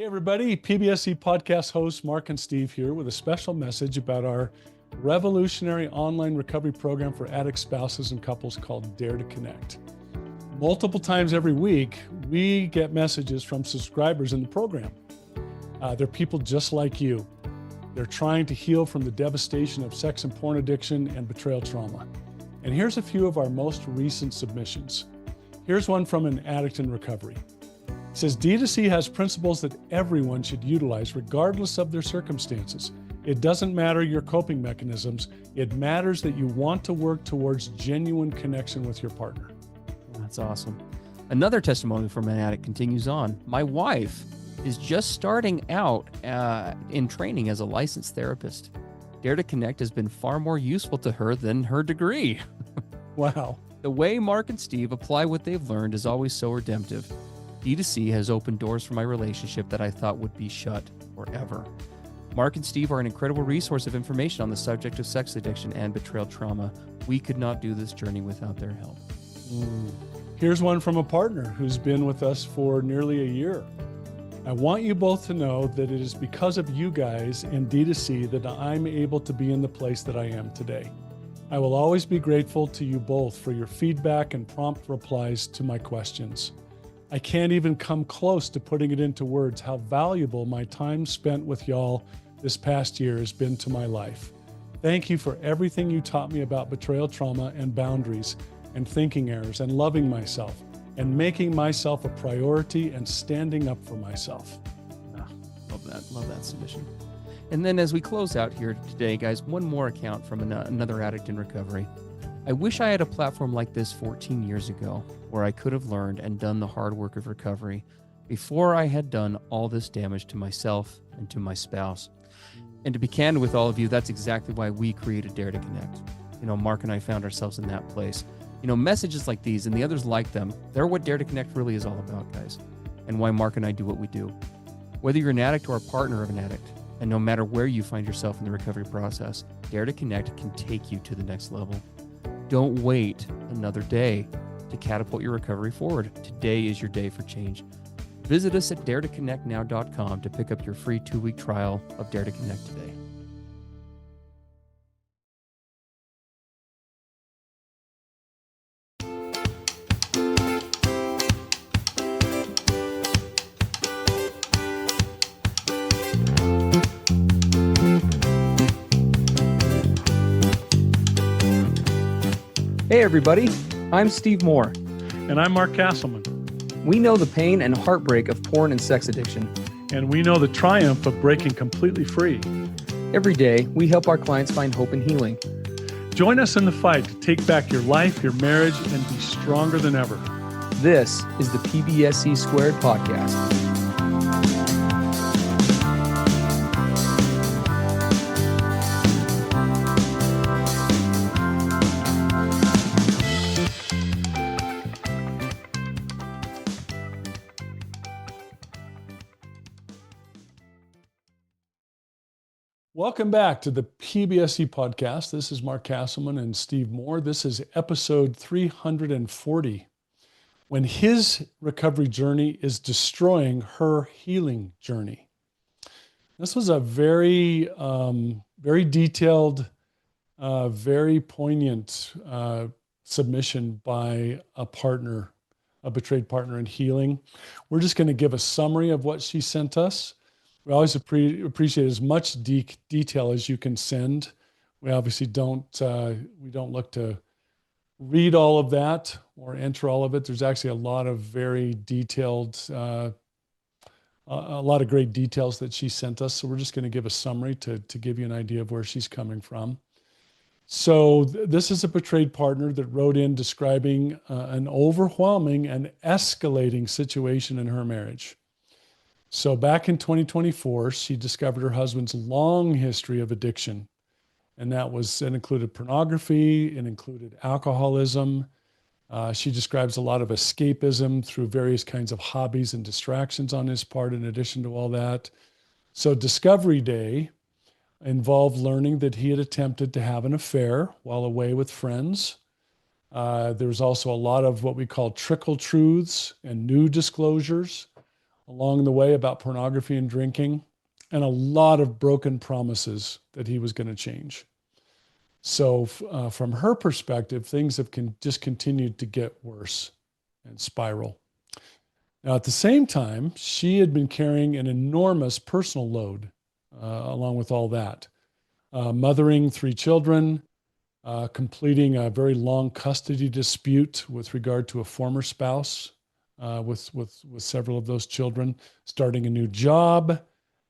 Hey everybody, PBSC podcast hosts Mark and Steve here with a special message about our revolutionary online recovery program for addict spouses and couples called Dare to Connect. Multiple times every week, we get messages from subscribers in the program. They're people just like you. They're trying to heal from the devastation of sex and porn addiction and betrayal trauma. And here's a few of our most recent submissions. Here's one from an addict in recovery. It says, D2C has principles that everyone should utilize regardless of their circumstances. It doesn't matter your coping mechanisms. It matters that you want to work towards genuine connection with your partner. That's awesome. Another testimony from an addict continues on. My wife is just starting out in training as a licensed therapist. Dare to Connect has been far more useful to her than her degree. Wow. The way Mark and Steve apply what they've learned is always so redemptive. D2C has opened doors for my relationship that I thought would be shut forever. Mark and Steve are an incredible resource of information on the subject of sex addiction and betrayal trauma. We could not do this journey without their help. Here's one from a partner who's been with us for nearly a year. I want you both to know that it is because of you guys and D2C that I'm able to be in the place that I am today. I will always be grateful to you both for your feedback and prompt replies to my questions. I can't even come close to putting it into words how valuable my time spent with y'all this past year has been to my life. Thank you for everything you taught me about betrayal trauma and boundaries and thinking errors and loving myself and making myself a priority and standing up for myself. Love that submission. And then as we close out here today, guys, one more account from another addict in recovery. I wish I had a platform like this 14 years ago where I could have learned and done the hard work of recovery before I had done all this damage to myself and to my spouse. And to be candid with all of you, that's exactly why we created Dare to Connect. Mark and I found ourselves in that place. Messages like these and the others like them, they're what Dare to Connect really is all about, guys, and why Mark and I do what we do. Whether you're an addict or a partner of an addict, and no matter where you find yourself in the recovery process, Dare to Connect can take you to the next level. Don't wait another day to catapult your recovery forward. Today is your day for change. Visit us at daretoconnectnow.com to pick up your free 2-week trial of Dare to Connect today. Hey everybody, I'm Steve Moore. And I'm Mark Castleman. We know the pain and heartbreak of porn and sex addiction. And we know the triumph of breaking completely free. Every day, we help our clients find hope and healing. Join us in the fight to take back your life, your marriage, and be stronger than ever. This is the PBSC Squared podcast. Welcome back to the PBSC podcast. This is Mark Castleman and Steve Moore. This is episode 340, when his recovery journey is destroying her healing journey. This was a very detailed, very poignant submission by a partner, a betrayed partner in healing. We're just going to give a summary of what she sent us. We always appreciate as much detail as you can send. We obviously don't look to read all of that or enter all of it. There's actually a lot of very detailed, a lot of great details that she sent us. So we're just going to give a summary to give you an idea of where she's coming from. So this is a betrayed partner that wrote in describing an overwhelming and escalating situation in her marriage. So back in 2024, she discovered her husband's long history of addiction. And it included pornography, it included alcoholism. She describes a lot of escapism through various kinds of hobbies and distractions on his part in addition to all that. So Discovery Day involved learning that he had attempted to have an affair while away with friends. There was also a lot of what we call trickle truths and new disclosures. along the way about pornography and drinking, and a lot of broken promises that he was going to change. So from her perspective, things have just continued to get worse and spiral. Now, at the same time, she had been carrying an enormous personal load along with all that. Mothering 3 children, completing a very long custody dispute with regard to a former spouse with several of those children, starting a new job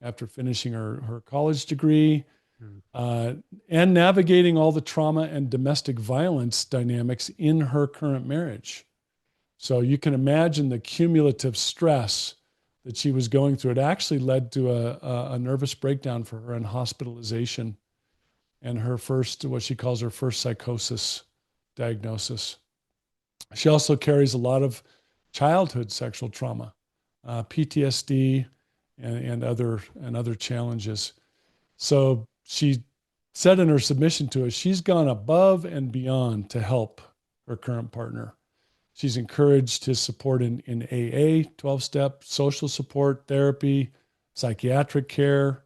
after finishing her college degree, and navigating all the trauma and domestic violence dynamics in her current marriage. So you can imagine the cumulative stress that she was going through. It actually led to a nervous breakdown for her and hospitalization and her first, what she calls her first psychosis diagnosis. She also carries a lot of childhood sexual trauma, PTSD, and other challenges. So she said in her submission to us, she's gone above and beyond to help her current partner. She's encouraged his support in AA, 12-step, social support, therapy, psychiatric care,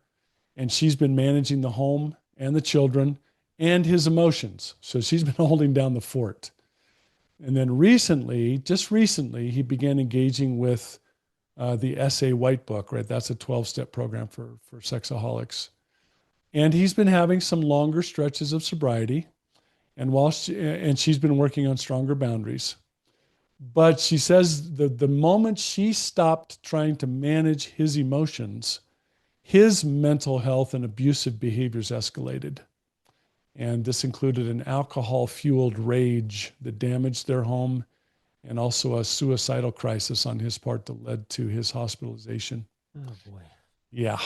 and she's been managing the home and the children and his emotions. So she's been holding down the fort. And then just recently, he began engaging with the SA White Book, right? That's a 12-step program for sexaholics. And he's been having some longer stretches of sobriety, and she's been working on stronger boundaries. But she says the moment she stopped trying to manage his emotions, his mental health and abusive behaviors escalated. And this included an alcohol-fueled rage that damaged their home, and also a suicidal crisis on his part that led to his hospitalization. Oh, boy. Yeah.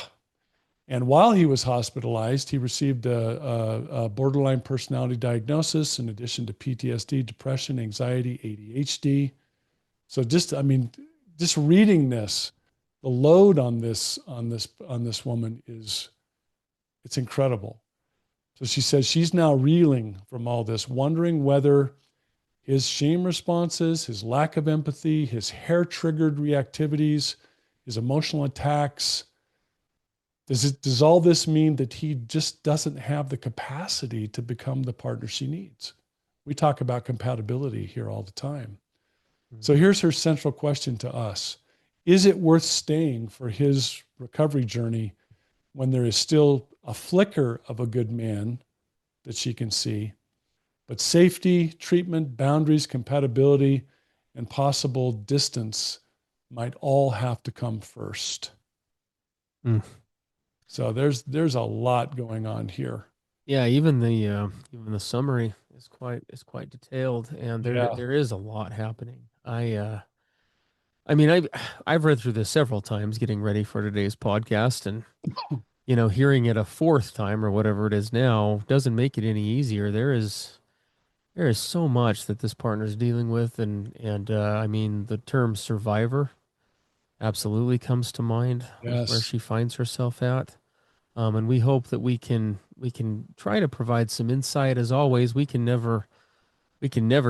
And while he was hospitalized, he received a borderline personality diagnosis in addition to PTSD, depression, anxiety, ADHD. So just reading this, the load on this woman it's incredible. So she says she's now reeling from all this, wondering whether his shame responses, his lack of empathy, his hair-triggered reactivities, his emotional attacks, does all this mean that he just doesn't have the capacity to become the partner she needs? We talk about compatibility here all the time. Mm-hmm. So here's her central question to us. Is it worth staying for his recovery journey when there is still a flicker of a good man that she can see, but safety, treatment, boundaries, compatibility, and possible distance might all have to come first? Mm. So there's a lot going on here. Yeah, even the summary is quite detailed, and there is a lot happening. I've read through this several times getting ready for today's podcast, and hearing it a fourth time or whatever it is now doesn't make it any easier. There is so much that this partner is dealing with, and the term survivor absolutely comes to mind. Yes. Where she finds herself at. And we hope that we can try to provide some insight. As always, we can never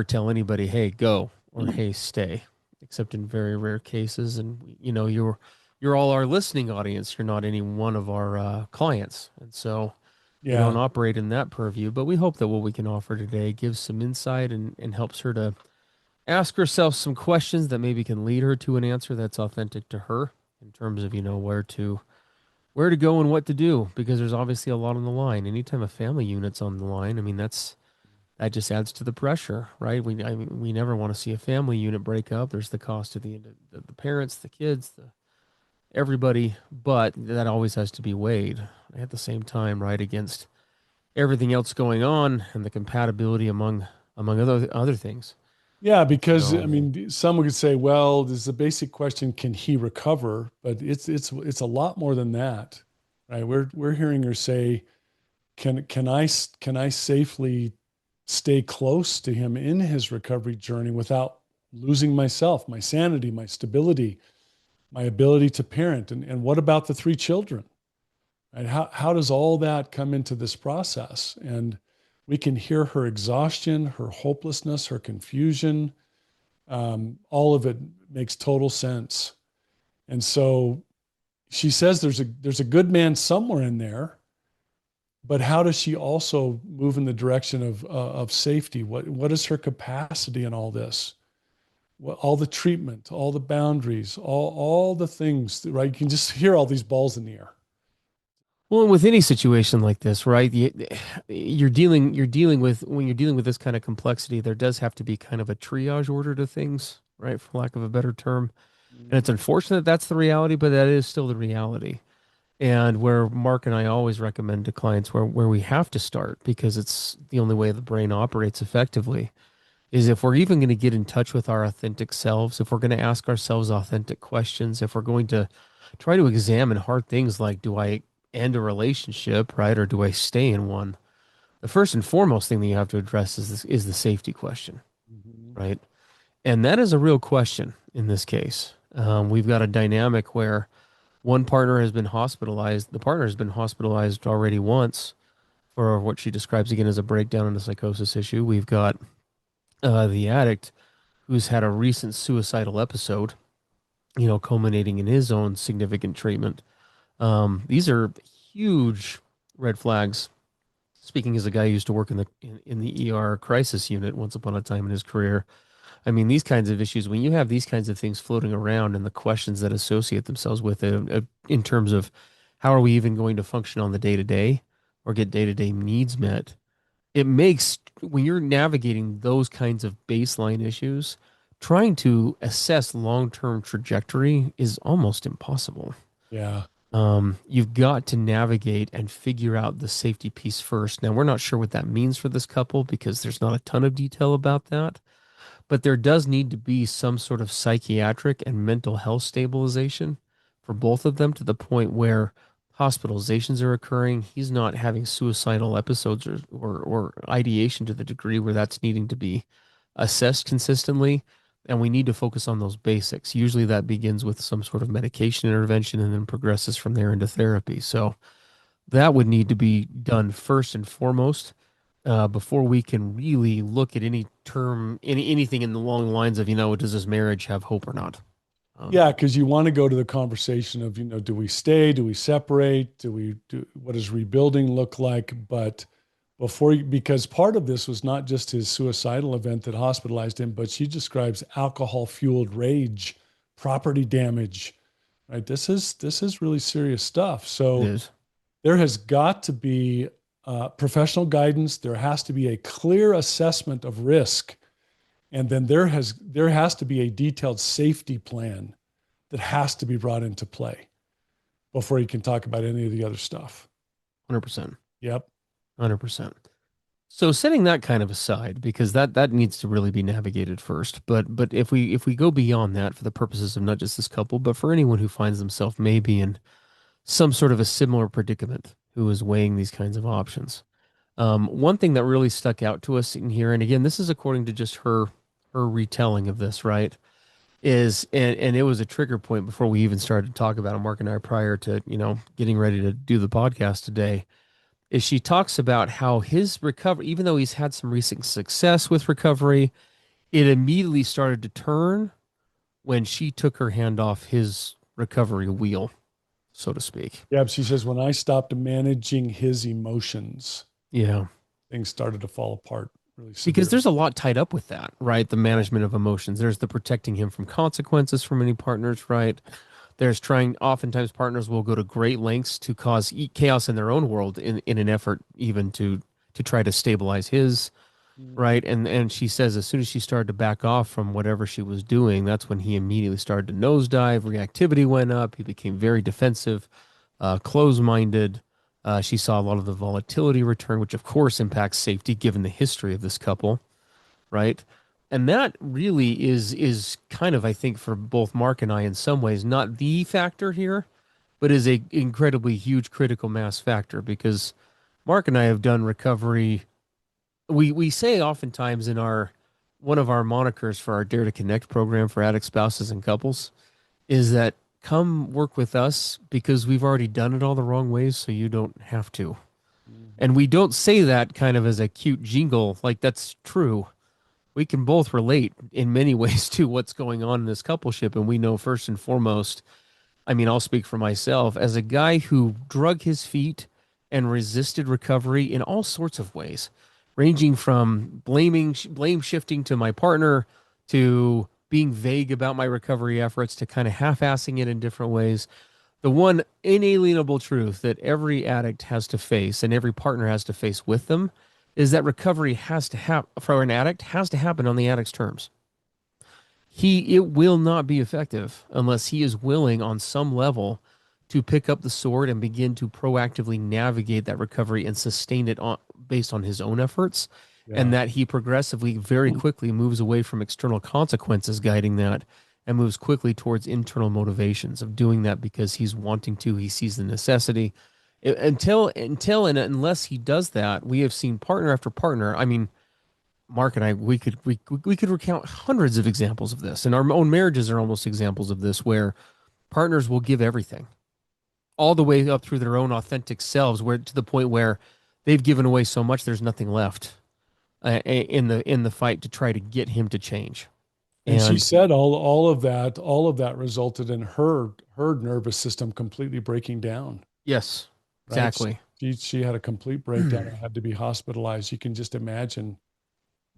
tell anybody, hey, go, or hey, stay, except in very rare cases. And you're all our listening audience. You're not any one of our clients, and so we don't operate in that purview. But we hope that what we can offer today gives some insight and helps her to ask herself some questions that maybe can lead her to an answer that's authentic to her in terms of where to go and what to do, because there's obviously a lot on the line. Anytime a family unit's on the line, that just adds to the pressure, right? We never want to see a family unit break up. There's the cost of the parents, the kids, everybody, but that always has to be weighed at the same time, right, against everything else going on and the compatibility among other things. Yeah, because someone could say, well, there's a basic question: can he recover? But it's a lot more than that, right? We're hearing her say, can I safely stay close to him in his recovery journey without losing myself, my sanity, my stability, my ability to parent, and what about the 3 children? Right? How does all that come into this process? And we can hear her exhaustion, her hopelessness, her confusion. All of it makes total sense. And so she says there's a good man somewhere in there, but how does she also move in the direction of safety? What is her capacity in all this? All the treatment, all the boundaries, all the things, right? You can just hear all these balls in the air. Well, with any situation like this, right? You're dealing with when you're dealing with this kind of complexity, there does have to be kind of a triage order to things, right? For lack of a better term. And it's unfortunate that's the reality, but that is still the reality. And where Mark and I always recommend to clients where we have to start because it's the only way the brain operates effectively is if we're even going to get in touch with our authentic selves, if we're going to ask ourselves authentic questions, if we're going to try to examine hard things like do I end a relationship, right, or do I stay in one? The first and foremost thing that you have to address is the safety question, Mhm. right? And that is a real question in this case. We've got a dynamic where one partner has been hospitalized. The partner has been hospitalized already once for what she describes again as a breakdown in a psychosis issue. We've got the addict who's had a recent suicidal episode, culminating in his own significant treatment. These are huge red flags. Speaking as a guy who used to work in the ER crisis unit once upon a time in his career, I mean, these kinds of issues, when you have these kinds of things floating around and the questions that associate themselves with it, in terms of how are we even going to function on the day to day or get day to day needs met, it makes, when you're navigating those kinds of baseline issues, trying to assess long term trajectory is almost impossible. Yeah. You've got to navigate and figure out the safety piece first. Now, we're not sure what that means for this couple because there's not a ton of detail about that. But there does need to be some sort of psychiatric and mental health stabilization for both of them to the point where hospitalizations are occurring. He's not having suicidal episodes or ideation to the degree where that's needing to be assessed consistently. And we need to focus on those basics. Usually that begins with some sort of medication intervention and then progresses from there into therapy. So that would need to be done first and foremost before we can really look at anything in the long lines of, does this marriage have hope or not? Um, Yeah, because you want to go to the conversation of, do we stay? Do we separate? What does rebuilding look like? But because part of this was not just his suicidal event that hospitalized him, but she describes alcohol fueled rage, property damage, right? This is really serious stuff. it So is. there has got to be professional guidance. There has to be a clear assessment of risk. And then there has to be a detailed safety plan that has to be brought into play before you can talk about any of the other stuff. 100%. Yep. 100%. So setting that kind of aside, because that needs to really be navigated first. But if we go beyond that for the purposes of not just this couple, but for anyone who finds themselves maybe in some sort of a similar predicament who is weighing these kinds of options. One thing that really stuck out to us in here, and again, this is according to just her retelling of this, right? Is and it was a trigger point before we even started to talk about it, Mark and I, prior to getting ready to do the podcast today. Is she talks about how his recovery, even though he's had some recent success with recovery, it immediately started to turn when she took her hand off his recovery wheel, so to speak. Yep. She says, when I stopped managing his emotions, Yeah. things started to fall apart really Because severely. there's a lot tied up with that, right? The management of emotions. There's the protecting him from consequences for many partners, right? There's trying, oftentimes partners will go to great lengths to cause chaos in their own world in an effort even to try to stabilize his, Mhm. right? And she says as soon as she started to back off from whatever she was doing, that's when he immediately started to nosedive. Reactivity went up. He became very defensive, close-minded. She saw a lot of the volatility return, which of course impacts safety given the history of this couple, right? And that really is kind of, I think, for both Mark and I, in some ways, not the factor here, but is a incredibly huge critical mass factor because Mark and I have done recovery. We say oftentimes in our one of our monikers for our Dare to Connect program for addict spouses and couples is that come work with us because we've already done it all the wrong ways, so you don't have to. And Mhm. we don't say that kind of as a cute jingle, like that's true. We can both relate in many ways to what's going on in this coupleship, and we know first and foremost I mean, I'll speak for myself as a guy who drug his feet and resisted recovery in all sorts of ways, ranging from blame shifting to my partner to being vague about my recovery efforts to kind of half-assing it in different ways. The one inalienable truth that every addict has to face and every partner has to face with them is that recovery has to happen for an addict has to happen on the addict's terms. It will not be effective unless he is willing on some level to pick up the sword and begin to proactively navigate that recovery and sustain it based on his own efforts, and Yeah. that he progressively, very quickly moves away from external consequences guiding that and moves quickly towards internal motivations of doing that because he's wanting to, he sees the necessity. Until and unless he does that, we have seen partner after partner. I mean, Mark and I, we could recount hundreds of examples of this, and our own marriages are almost examples of this, where partners will give everything, all the way up through their own authentic selves, where to the point where they've given away so much, there's nothing left in the fight to try to get him to change. And she And said all of that resulted in her nervous system completely breaking down, yes, right? exactly. She had a complete breakdown and had to be hospitalized. You can just imagine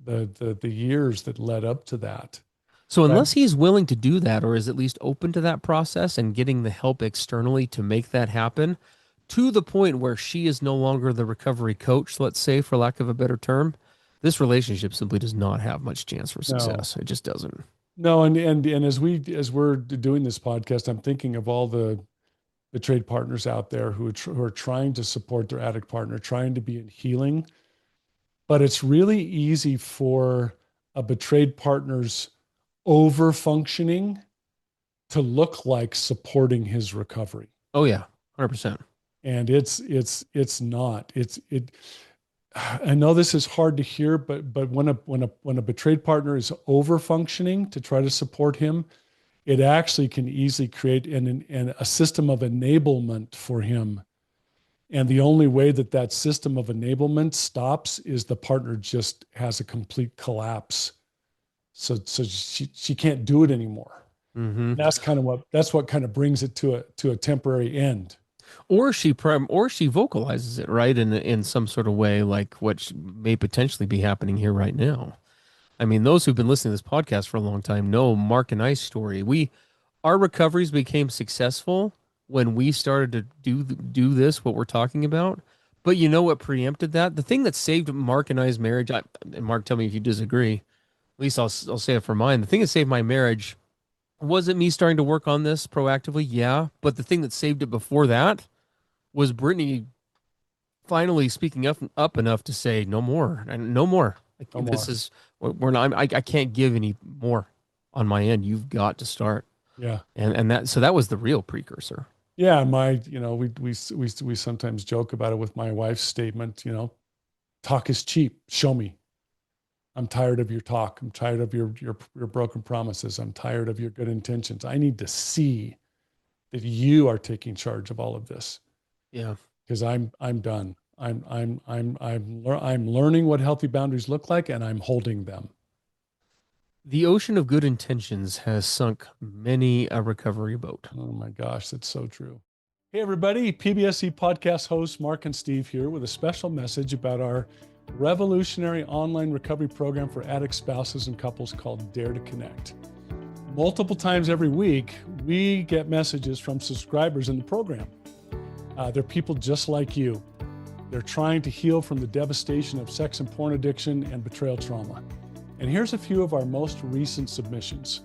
the years that led up to that. So Right? unless he's willing to do that, or is at least open to that process and getting the help externally to make that happen, to the point where she is no longer the recovery coach, let's say, for lack of a better term, this relationship simply does not have much chance for No, success. It just doesn't. no, and as we're doing this podcast, I'm thinking of all the trade partners out there who are trying to support their addict partner, trying to be in healing, but it's really easy for a betrayed partner's over functioning to look like supporting his recovery. Oh yeah, 100%. And it's not. I know this is hard to hear, but when a betrayed partner is over functioning to try to support him, it actually can easily create a system of enablement for him. And the only way that system of enablement stops is the partner just has a complete collapse. So she can't do it anymore. Hmm. And that's what kind of brings it to a temporary end. Or she vocalizes it, right, in some sort of way, like what may potentially be happening here right now. I mean, those who've been listening to this podcast for a long time know Mark and I's story. Our recoveries became successful when we started to do this, what we're talking about. But you know what preempted that? The thing that saved Mark and I's marriage, and Mark, tell me if you disagree. At least I'll say it for mine. The thing that saved my marriage wasn't me starting to work on this proactively, yeah. But the thing that saved it before that was Brittany finally speaking up enough to say no more, and no more. Like, No this more. is we're not. I can't give any more on my end. You've got to start, Yeah. and that was the real precursor. Yeah. We sometimes joke about it with my wife's statement, talk is cheap. Show me. I'm tired of your talk. I'm tired of your broken promises. I'm tired of your good intentions. I need to see that you are taking charge of all of this Yeah. because I'm done. I'm learning what healthy boundaries look like, and I'm holding them. The ocean of good intentions has sunk many a recovery boat. Oh my gosh, that's so true. Hey everybody, PBSC podcast hosts Mark and Steve here with a special message about our revolutionary online recovery program for addict spouses and couples called Dare to Connect. Multiple times every week, we get messages from subscribers in the program. They're people just like you. They're trying to heal from the devastation of sex and porn addiction and betrayal trauma. And here's a few of our most recent submissions.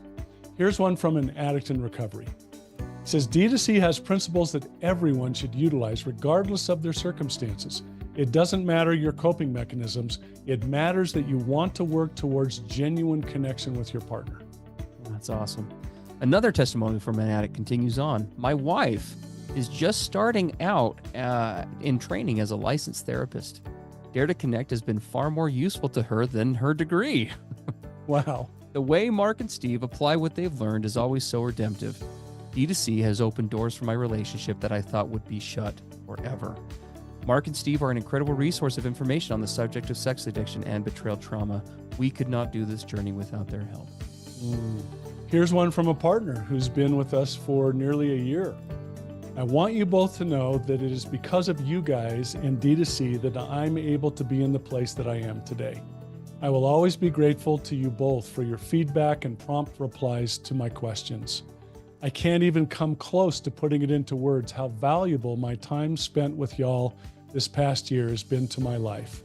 Here's one from an addict in recovery. It says, D2C has principles that everyone should utilize regardless of their circumstances. It doesn't matter your coping mechanisms. It matters that you want to work towards genuine connection with your partner. That's awesome. Another testimony from an addict continues on. My wife is just starting out in training as a licensed therapist. Dare to Connect has been far more useful to her than her degree. Wow. The way Mark and Steve apply what they've learned is always so redemptive. D2C has opened doors for my relationship that I thought would be shut forever. Mark and Steve are an incredible resource of information on the subject of sex addiction and betrayal trauma. We could not do this journey without their help. Here's one from a partner who's been with us for nearly a year. I want you both to know that it is because of you guys in D2C that I'm able to be in the place that I am today. I will always be grateful to you both for your feedback and prompt replies to my questions. I can't even come close to putting it into words how valuable my time spent with y'all this past year has been to my life.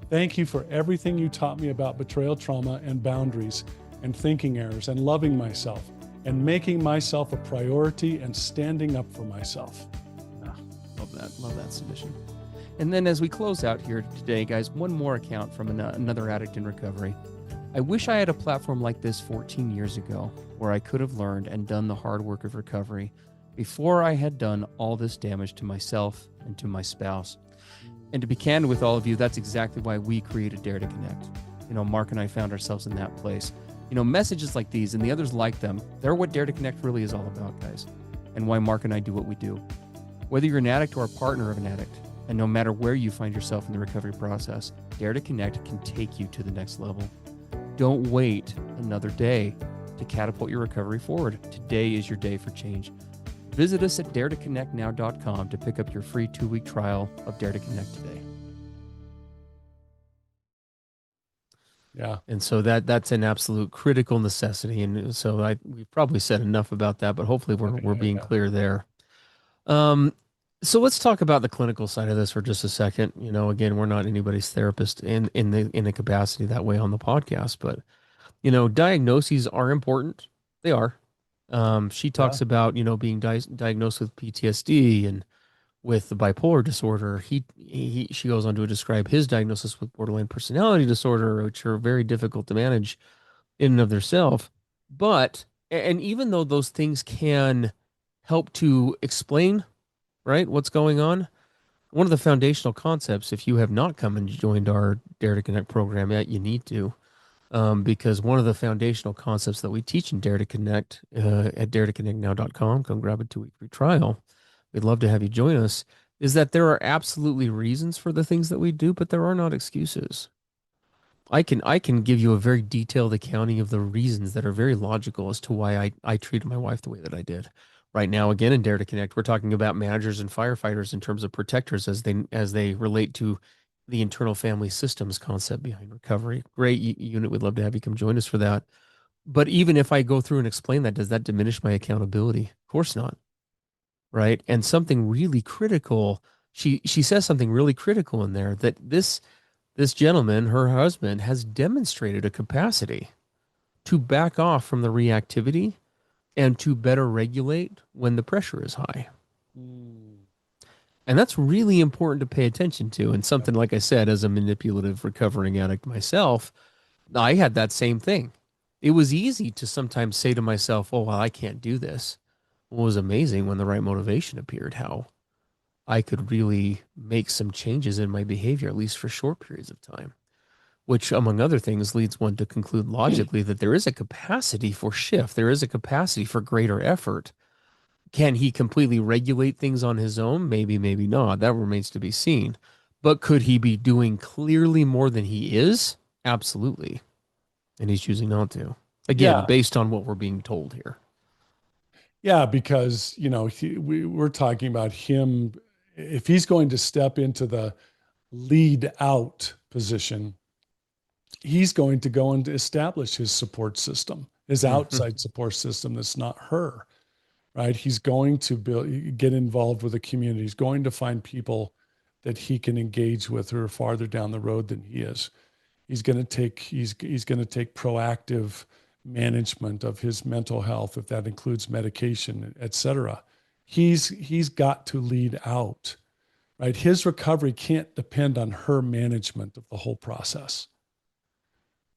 Thank you for everything you taught me about betrayal trauma and boundaries and thinking errors and loving myself and making myself a priority and standing up for myself. Love that submission. And then as we close out here today, guys, one more account from another addict in recovery. I wish I had a platform like this 14 years ago where I could have learned and done the hard work of recovery before I had done all this damage to myself and to my spouse. And to be candid with all of you, that's exactly why we created Dare to Connect. Mark and I found ourselves in that place. Messages like these and the others like them, they're what Dare to Connect really is all about, guys, and why Mark and I do what we do. Whether you're an addict or a partner of an addict, and no matter where you find yourself in the recovery process, Dare to Connect can take you to the next level. Don't wait another day to catapult your recovery forward. Today is your day for change. Visit us at daretoconnectnow.com to pick up your free 2-week trial of Dare to Connect today. Yeah. And so that's an absolute critical necessity. And so we've probably said enough about that, but hopefully we're being clear there. So let's talk about the clinical side of this for just a second. Again, we're not anybody's therapist in a capacity that way on the podcast, but diagnoses are important. They are. She talks about being diagnosed with PTSD and with the bipolar disorder. She goes on to describe his diagnosis with borderline personality disorder, which are very difficult to manage in and of themselves. But and even though those things can help to explain, right, what's going on, one of the foundational concepts, if you have not come and joined our Dare to Connect program yet, you need to. Because one of the foundational concepts that we teach in Dare to Connect at daretoconnectnow.com, come grab a 2-week free trial. We'd love to have you join us, is that there are absolutely reasons for the things that we do, but there are not excuses. I can give you a very detailed accounting of the reasons that are very logical as to why I treated my wife the way that I did. Right now, again, in Dare to Connect, we're talking about managers and firefighters in terms of protectors as they relate to the internal family systems concept behind recovery. Great unit. We'd love to have you come join us for that. But even if I go through and explain that, does that diminish my accountability? Of course not. Right. And something really critical, she says something really critical in there, that this gentleman, her husband, has demonstrated a capacity to back off from the reactivity and to better regulate when the pressure is high. And that's really important to pay attention to. And something, like I said, as a manipulative recovering addict myself, I had that same thing. It was easy to sometimes say to myself, oh, well, I can't do this. It was amazing when the right motivation appeared, how I could really make some changes in my behavior, at least for short periods of time, which, among other things, leads one to conclude logically that there is a capacity for shift. There is a capacity for greater effort. Can he completely regulate things on his own? Maybe, maybe not. That remains to be seen. But could he be doing clearly more than he is? Absolutely. And he's choosing not to. Again, based on what we're being told here. Yeah, because, we're talking about him. If he's going to step into the lead out position, he's going to go and establish his support system, his outside support system that's not her, right? He's going to get involved with the community. He's going to find people that he can engage with who are farther down the road than he is. He's going to take proactive management of his mental health, if that includes medication, et cetera. He's got to lead out, right? His recovery can't depend on her management of the whole process,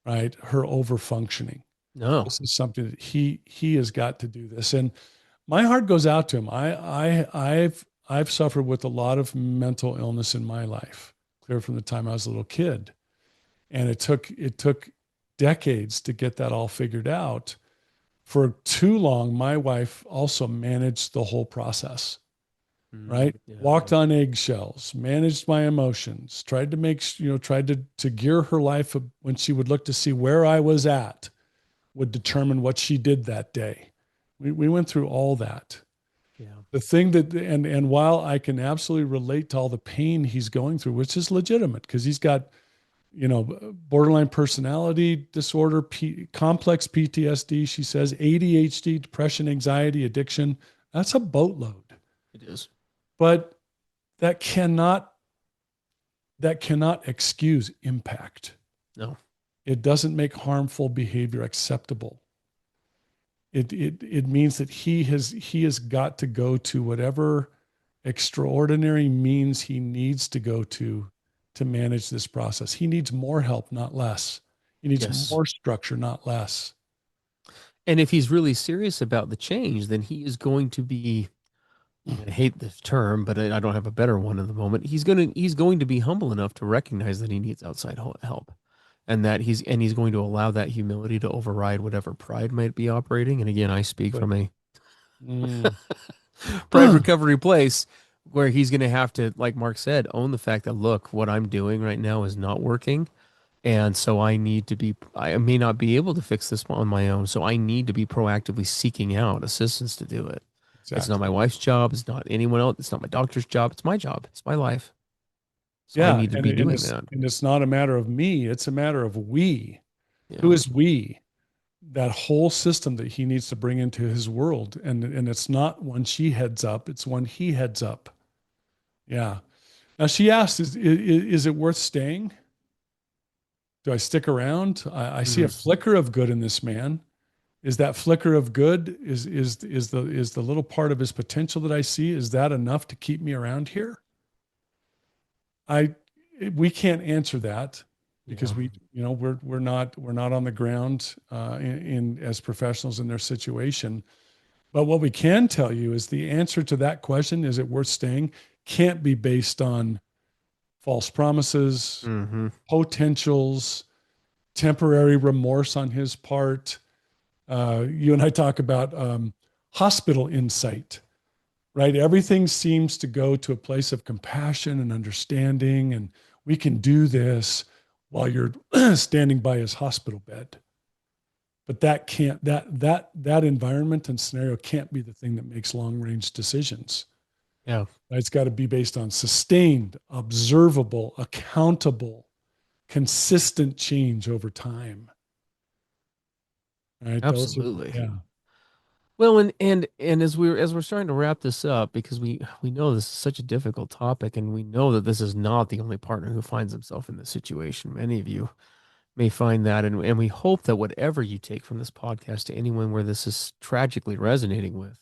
right? Her over functioning. No, this is something that he has got to do this. And my heart goes out to him. I've suffered with a lot of mental illness in my life, clear from the time I was a little kid. And it took decades to get that all figured out. For too long, my wife also managed the whole process, right? Yeah. Walked on eggshells, managed my emotions, tried to make, tried to gear her life when she would look to see where I was at would determine what she did that day. We went through all that. Yeah. The thing that, and while I can absolutely relate to all the pain he's going through, which is legitimate because he's got, borderline personality disorder, complex PTSD, she says, ADHD, depression, anxiety, addiction. That's a boatload. It is. But that cannot excuse impact. No. It doesn't make harmful behavior acceptable. It means that he has got to go to whatever extraordinary means he needs to go to manage this process. He needs more help, not less. He needs Yes. more structure, not less. And if he's really serious about the change, then he is going to be, I hate this term, but I don't have a better one at the moment. He's going to be humble enough to recognize that he needs outside help, and that he's going to allow that humility to override whatever pride might be operating. And again, I speak from a pride recovery place where he's going to have to, like Mark said, own the fact that, look, what I'm doing right now is not working. And so I may not be able to fix this on my own. So I need to be proactively seeking out assistance to do it. Exactly. It's not my wife's job. It's not anyone else. It's not my doctor's job. It's my job. It's my life. So I need to be doing that. And it's not a matter of me. It's a matter of we. Yeah. Who is we? That whole system that he needs to bring into his world. And it's not one she heads up. It's one he heads up. Yeah. Now she asked, is it worth staying? Do I stick around? I see a flicker of good in this man. Is that flicker of good is the little part of his potential that I see? Is that enough to keep me around here? We can't answer that because we're not on the ground in as professionals in their situation. But what we can tell you is the answer to that question, is it worth staying, can't be based on false promises, potentials, temporary remorse on his part. You and I talk about hospital insight, right? Everything seems to go to a place of compassion and understanding, and we can do this while you're standing by his hospital bed. But that can't, that environment and scenario can't be the thing that makes long-range decisions. Yeah. It's got to be based on sustained, observable, accountable, consistent change over time. Right? Absolutely. Yeah. Well, and as we're starting to wrap this up, because we know this is such a difficult topic, and we know that this is not the only partner who finds himself in this situation. Many of you may find that, and we hope that whatever you take from this podcast to anyone where this is tragically resonating with,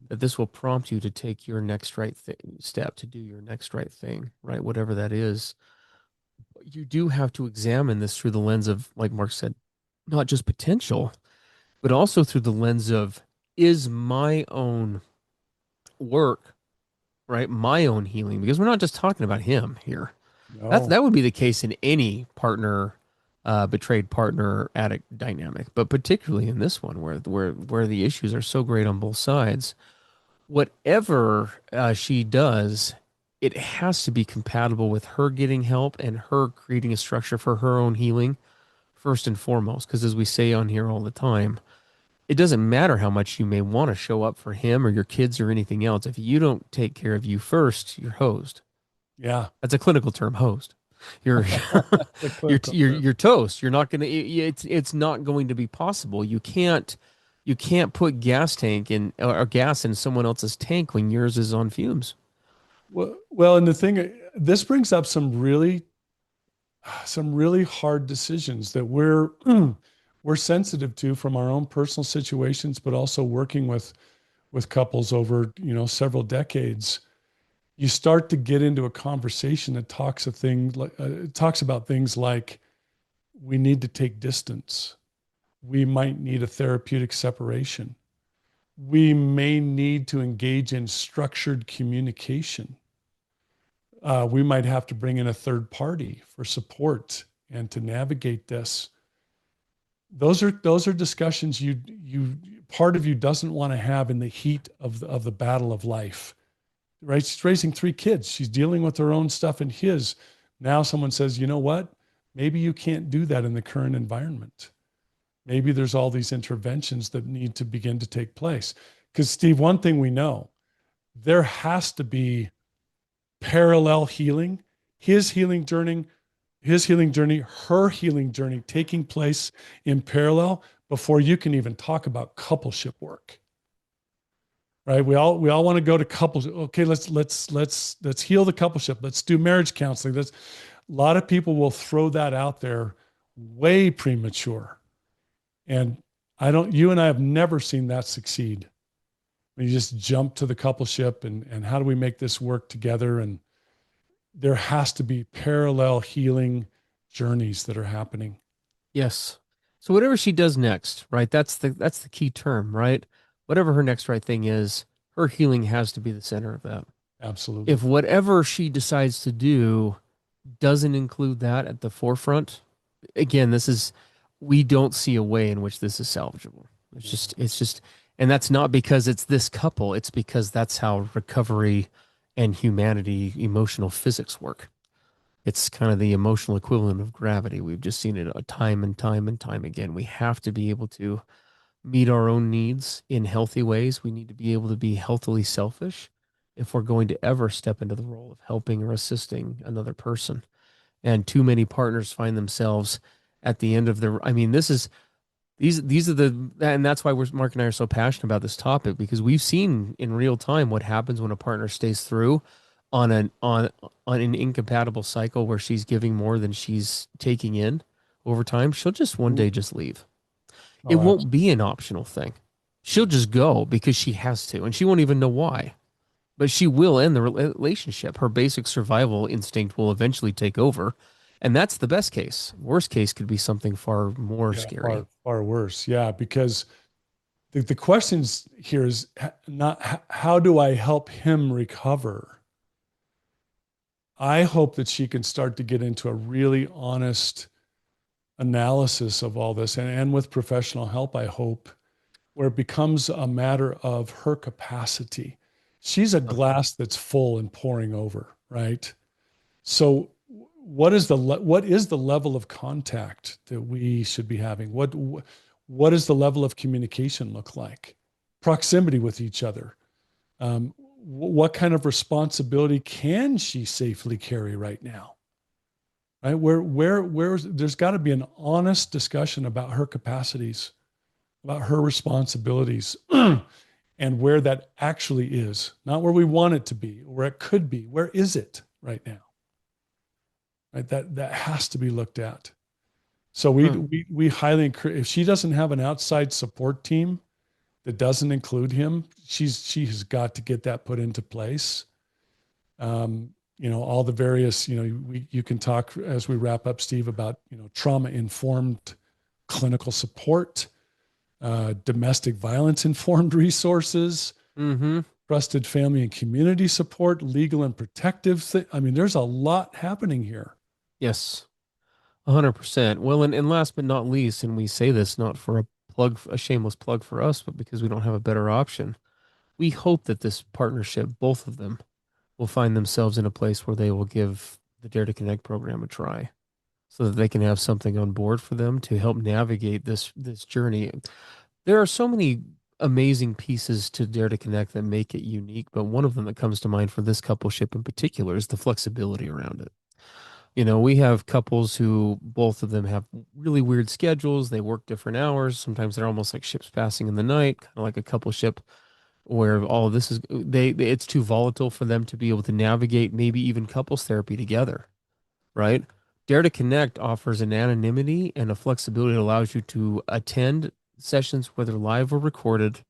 that this will prompt you to take your next right step, to do your next right thing, right? Whatever that is. You do have to examine this through the lens of, like Mark said, not just potential, but also through the lens of, is my own work, right? My own healing, because we're not just talking about him here. No. That would be the case in any partner, betrayed partner addict dynamic, but particularly in this one where the issues are so great on both sides. Whatever she does, it has to be compatible with her getting help and her creating a structure for her own healing first and foremost. Because as we say on here all the time, it doesn't matter how much you may want to show up for him or your kids or anything else. If you don't take care of you first, you're hosed. Yeah. That's a clinical term, hosed. You're you're toast. You're not going to, it's not going to be possible. You can't put gas tank in or gas in someone else's tank when yours is on fumes. Well, and the thing, this brings up some really hard decisions that we're sensitive to from our own personal situations, but also working with couples over, several decades. You start to get into a conversation that talks about things like, we need to take distance. We might need a therapeutic separation. We may need to engage in structured communication. We might have to bring in a third party for support and to navigate this. Those are discussions you part of you doesn't want to have in the heat of the battle of life, right? She's raising 3 kids. She's dealing with her own stuff and his. Now someone says, you know what? Maybe you can't do that in the current environment. Maybe there's all these interventions that need to begin to take place. Because, Steve, one thing we know, there has to be parallel healing, his healing journey, her healing journey taking place in parallel before you can even talk about coupleship work. Right? We all want to go to couples. Okay, let's heal the coupleship. Let's do marriage counseling. A lot of people will throw that out there way premature. And you and I have never seen that succeed. When you just jump to the coupleship and how do we make this work together? And there has to be parallel healing journeys that are happening. Yes. So whatever she does next, right? That's the key term, right? Whatever her next right thing is, her healing has to be the center of that. Absolutely. If whatever she decides to do doesn't include that at the forefront, again, we don't see a way in which this is salvageable. It's just, and that's not because it's this couple. It's because that's how recovery and humanity, emotional physics work. It's kind of the emotional equivalent of gravity. We've just seen it time and time and time again. We have to be able to meet our own needs in healthy ways. We need to be able to be healthily selfish if we're going to ever step into the role of helping or assisting another person. And too many partners find themselves at the end of their, I mean, these are and that's why Mark and I are so passionate about this topic, because we've seen in real time what happens when a partner stays through on an incompatible cycle where she's giving more than she's taking in over time. She'll just one day just leave. It Oh, won't be an optional thing. She'll just go because she has to, and she won't even know why. But she will end the relationship. Her basic survival instinct will eventually take over, and that's the best case. Worst case could be something far more yeah, scary. far worse. Yeah, because the questions here is not how do I help him recover? I hope that she can start to get into a really honest analysis of all this and with professional help, I hope, where it becomes a matter of her capacity. She's a glass that's full and pouring over, right? So what is the level of contact that we should be having? What does the level of communication look like? Proximity with each other. What kind of responsibility can she safely carry right now? Right? Where's there's got to be an honest discussion about her capacities, about her responsibilities, and where that actually is, not where we want it to be, where it could be. Where is it right now? Right? That has to be looked at. So we highly encourage, if she doesn't have an outside support team that doesn't include him, she has got to get that put into place. All the various, you can talk as we wrap up, Steve, about, trauma informed clinical support, domestic violence informed resources, Mm-hmm. trusted family and community support, legal and protective. I mean, there's a lot happening here. Yes, 100%. Well, and last but not least, and we say this not for a shameless plug for us, but because we don't have a better option. We hope that this partnership, both of them, will find themselves in a place where they will give the Dare to Connect program a try, so that they can have something on board for them to help navigate this journey. There are so many amazing pieces to Dare to Connect that make it unique, but one of them that comes to mind for this coupleship in particular is the flexibility around it. We have couples who both of them have really weird schedules. They work different hours. Sometimes they're almost like ships passing in the night, kind of like a coupleship where all of this is it's too volatile for them to be able to navigate maybe even couples therapy together, right? Dare to Connect offers an anonymity and a flexibility that allows you to attend sessions, whether live or recorded,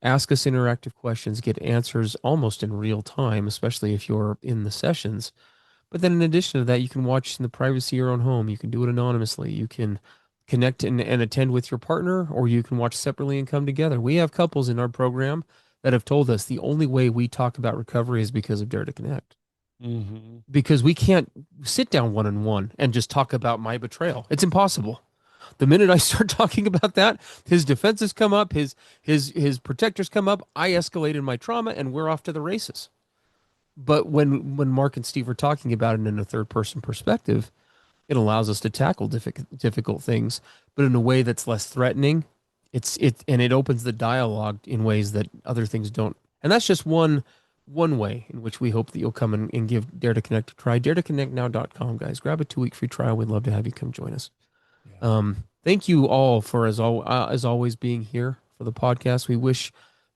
ask us interactive questions, get answers almost in real time, especially if you're in the sessions. But then in addition to that, you can watch in the privacy of your own home. You can do it anonymously. You can connect and attend with your partner, or you can watch separately and come together. We have couples in our program that have told us the only way we talk about recovery is because of Dare to Connect. Mm-hmm. Because we can't sit down one on one and just talk about my betrayal. It's impossible. The minute I start talking about that, his defenses come up, his protectors come up. I escalated my trauma, and we're off to the races. But when Mark and Steve are talking about it in a third person perspective, It allows us to tackle difficult things, but in a way that's less threatening. And it opens the dialogue in ways that other things don't. And that's just one way in which we hope that you'll come and give Dare to Connect a try. DareToConnectNow.com, guys. Grab a 2-week free trial. We'd love to have you come join us. Thank you all for as always being here for the podcast. We wish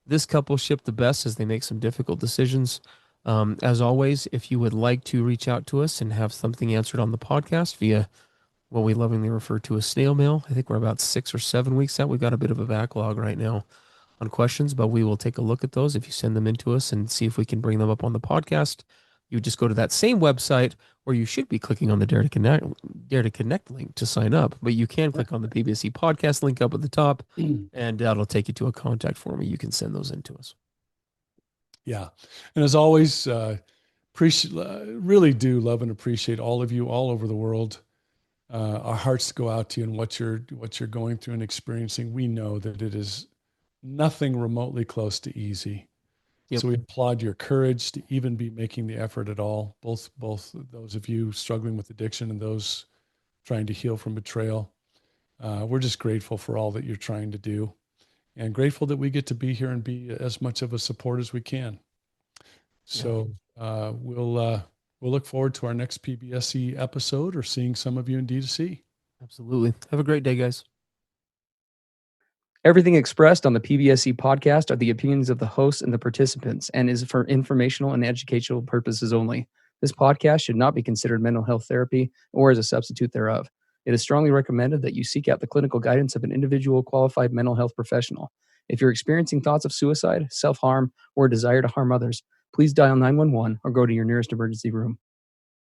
this coupleship the best as they make some difficult decisions. As always, if you would like to reach out to us and have something answered on the podcast via what we lovingly refer to as snail mail, I think we're about 6 or 7 weeks out. We've got a bit of a backlog right now on questions, but we will take a look at those if you send them in to us and see if we can bring them up on the podcast. You just go to that same website where you should be clicking on the Dare to Connect link to sign up, but you can click on the PBSC podcast link up at the top, and that'll take you to a contact form where you can send those in to us. Yeah. And as always, really do love and appreciate all of you all over the world. Our hearts go out to you and what you're going through and experiencing. We know that it is nothing remotely close to easy. Yep. So we applaud your courage to even be making the effort at all, both those of you struggling with addiction and those trying to heal from betrayal. We're just grateful for all that you're trying to do, and grateful that we get to be here and be as much of a support as we can. So we'll look forward to our next PBSC episode or seeing some of you in D2C. Absolutely. Have a great day, guys. Everything expressed on the PBSC podcast are the opinions of the hosts and the participants and is for informational and educational purposes only. This podcast should not be considered mental health therapy or as a substitute thereof. It is strongly recommended that you seek out the clinical guidance of an individual qualified mental health professional. If you're experiencing thoughts of suicide, self-harm, or a desire to harm others, please dial 911 or go to your nearest emergency room.